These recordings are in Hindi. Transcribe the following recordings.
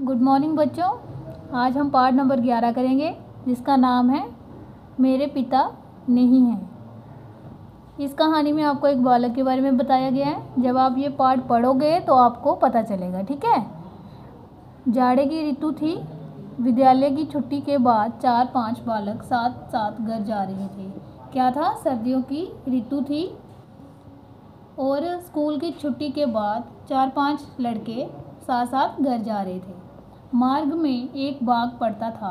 गुड मॉर्निंग बच्चों। आज हम पाठ नंबर 11 करेंगे जिसका नाम है मेरे पिता नहीं हैं। इस कहानी में आपको एक बालक के बारे में बताया गया है। जब आप ये पाठ पढ़ोगे तो आपको पता चलेगा, ठीक है। जाड़े की ऋतु थी। विद्यालय की छुट्टी के बाद 4-5 बालक साथ साथ घर जा रहे थे। क्या था? सर्दियों की ऋतु थी और स्कूल की छुट्टी के बाद 4-5 लड़के साथ साथ घर जा रहे थे। मार्ग में एक बाग पड़ता था।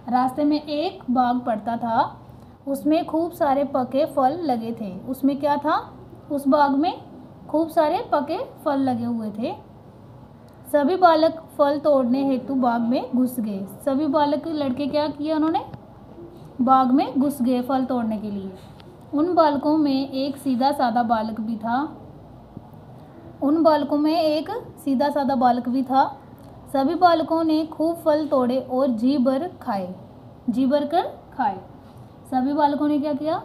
रास्ते में एक बाग पड़ता था। उसमें खूब सारे पके फल लगे थे। उसमें क्या था? उस बाग में खूब सारे पके फल लगे हुए थे। सभी बालक फल तोड़ने हेतु बाग में घुस गए। सभी बालक लड़के क्या किया? उन्होंने बाग में घुस गए फल तोड़ने के लिए। उन बालकों में एक सीधा साधा बालक भी था। सभी बालकों ने खूब फल तोड़े और जी भर कर खाए। सभी बालकों ने क्या किया?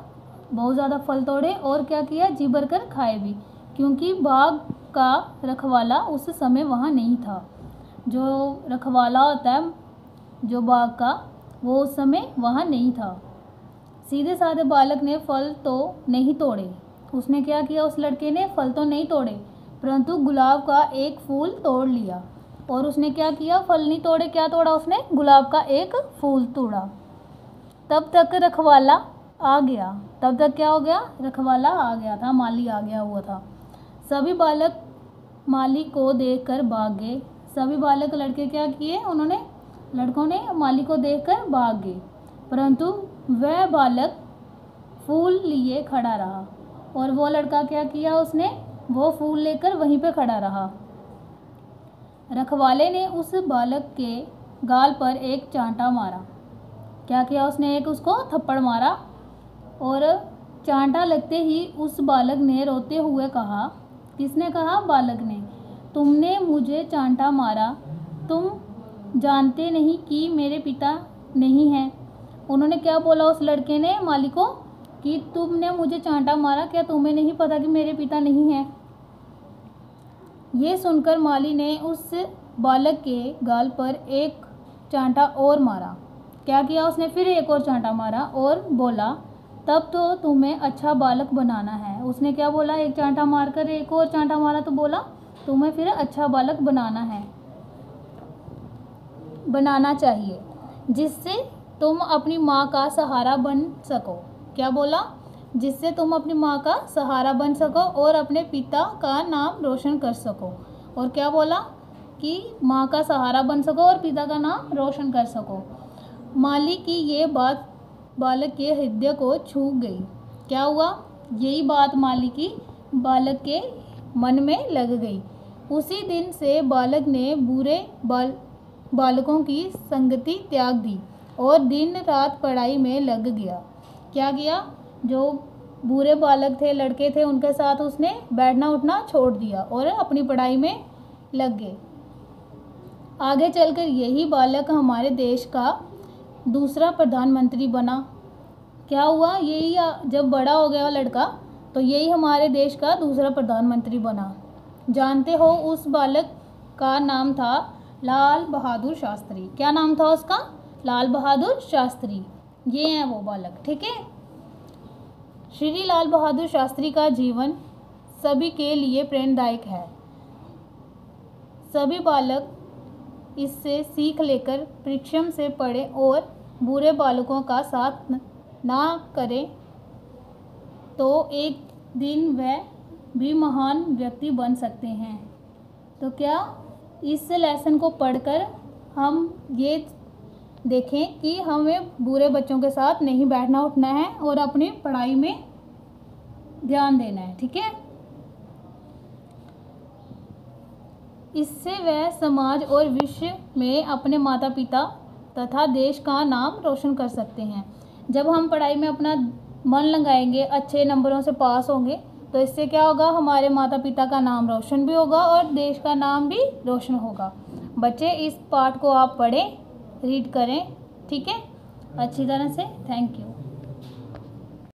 बहुत ज़्यादा फल तोड़े और क्या किया? जी भर कर खाए भी, क्योंकि बाग का रखवाला उस समय वहाँ नहीं था। जो रखवाला होता है जो बाग का, वो उस समय वहाँ नहीं था। सीधे साधे बालक ने फल तो नहीं तोड़े। उसने क्या किया? उस लड़के ने फल तो नहीं तोड़े, परंतु गुलाब का एक फूल तोड़ लिया। और उसने क्या किया? फल नहीं तोड़े, क्या तोड़ा उसने? गुलाब का एक फूल तोड़ा। तब तक रखवाला आ गया। तब तक क्या हो गया? रखवाला आ गया था, माली आ गया हुआ था। सभी बालक माली को देखकर भाग गए। सभी बालक लड़के क्या किए? लड़कों ने माली को देखकर भाग गए, परंतु वह बालक फूल लिए खड़ा रहा। और वो लड़का क्या किया? उसने वो फूल लेकर वहीं पे खड़ा रहा। रखवाले ने उस बालक के गाल पर एक चांटा मारा। क्या किया उसने? एक उसको थप्पड़ मारा। और चांटा लगते ही उस बालक ने रोते हुए कहा। किसने कहा? बालक ने। तुमने मुझे चांटा मारा, तुम जानते नहीं कि मेरे पिता नहीं हैं। उन्होंने क्या बोला? उस लड़के ने माली को कि तुमने मुझे चांटा मारा, क्या तुम्हें नहीं पता कि मेरे पिता नहीं हैं? ये सुनकर माली ने उस बालक के गाल पर एक चांटा और मारा। क्या किया उसने? फिर एक और चांटा मारा और बोला, तब तो तुम्हें अच्छा बालक बनाना है। उसने क्या बोला? एक चांटा मारकर एक और चांटा मारा तो बोला, तुम्हें फिर अच्छा बालक बनाना चाहिए, जिससे तुम अपनी माँ का सहारा बन सको। क्या बोला? जिससे तुम अपनी माँ का सहारा बन सको और अपने पिता का नाम रोशन कर सको। और क्या बोला? कि माँ का सहारा बन सको और पिता का नाम रोशन कर सको। माली की ये बात बालक के हृदय को छू गई। क्या हुआ? यही बात माली की बालक के मन में लग गई। उसी दिन से बालक ने बुरे बालकों की संगति त्याग दी और दिन रात पढ़ाई में लग गया। क्या किया? जो बुरे बालक थे, लड़के थे, उनके साथ उसने बैठना उठना छोड़ दिया और अपनी पढ़ाई में लग गए। आगे चलकर यही बालक हमारे देश का दूसरा प्रधानमंत्री बना। क्या हुआ? यही जब बड़ा हो गया लड़का तो यही हमारे देश का दूसरा प्रधानमंत्री बना। जानते हो उस बालक का नाम था लाल बहादुर शास्त्री। क्या नाम था उसका? लाल बहादुर शास्त्री। ये हैं वो बालक, ठीक है। श्री लाल बहादुर शास्त्री का जीवन सभी के लिए प्रेरणादायक है। सभी बालक इससे सीख लेकर परिश्रम से पढ़ें और बुरे बालकों का साथ ना करें तो एक दिन वह भी महान व्यक्ति बन सकते हैं। तो क्या इस लेसन को पढ़कर हम ये देखें कि हमें बुरे बच्चों के साथ नहीं बैठना उठना है और अपनी पढ़ाई में ध्यान देना है, ठीक है। इससे वह समाज और विश्व में अपने माता पिता तथा देश का नाम रोशन कर सकते हैं। जब हम पढ़ाई में अपना मन लगाएंगे, अच्छे नंबरों से पास होंगे, तो इससे क्या होगा? हमारे माता पिता का नाम रोशन भी होगा और देश का नाम भी रोशन होगा। बच्चे, इस पाठ को आप पढ़ें, रीड करें, ठीक है, अच्छी तरह से। Thank you.